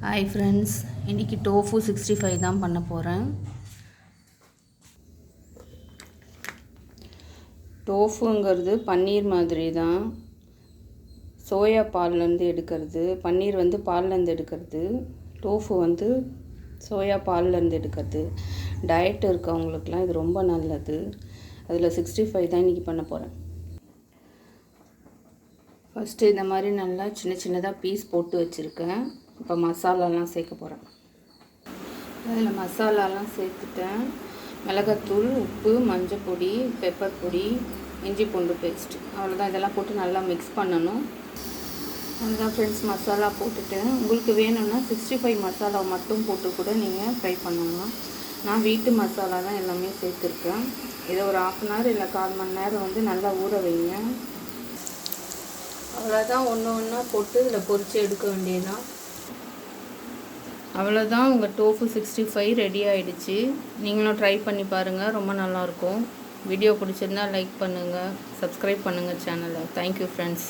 Hi friends, இன்றைக்கி tofu 65 தான் பண்ண போகிறேன். டோஃபுங்கிறது பன்னீர் மாதிரி தான். சோயா பால்லேருந்து எடுக்கிறது, பன்னீர் வந்து பால்லேருந்து எடுக்கிறது, டோஃபு வந்து சோயா பால்லேருந்து எடுக்கிறது. டயட் இருக்கவங்களுக்குலாம் இது ரொம்ப நல்லது. அதில் 65 தான் இன்றைக்கி பண்ண போகிறேன். ஃபஸ்ட்டு இந்த மாதிரி நல்லா சின்ன சின்னதாக பீஸ் போட்டு வச்சுருக்கேன். இப்போ மசாலாலாம் சேர்க்க போகிறேன். அதில் மசாலாலாம் சேர்த்துட்டேன். மிளகாத்தூள், உப்பு, மஞ்சள் பொடி, பெப்பர் பொடி, இஞ்சி பூண்டு பேஸ்ட்டு, அவ்வளோதான். இதெல்லாம் போட்டு நல்லா மிக்ஸ் பண்ணணும். அதுதான் ஃப்ரெண்ட்ஸ், மசாலா போட்டுட்டேன். உங்களுக்கு வேணும்னா 65 மசாலா மட்டும் போட்டு கூட நீங்கள் ஃப்ரை பண்ணலாம். நான் வீட்டு மசாலா தான் எல்லாமே சேர்த்துருக்கேன். இதை ஒரு 1/2 hour இல்லை 1/4 மணி நேரம் வந்து நல்லா ஊற வைங்க. அவ்வளோதான், ஒன்று ஒன்றா போட்டு இதில் பொரித்து எடுக்க வேண்டியதுதான். அவ்வளோதான், உங்கள் டோஃபு 65 ரெடி ஆகிடுச்சு. நீங்களும் ட்ரை பண்ணி பாருங்கள், ரொம்ப நல்லாயிருக்கும். வீடியோ பிடிச்சிருந்தால் லைக் பண்ணுங்கள், சப்ஸ்கிரைப் பண்ணுங்கள் சேனலை. Thank you friends.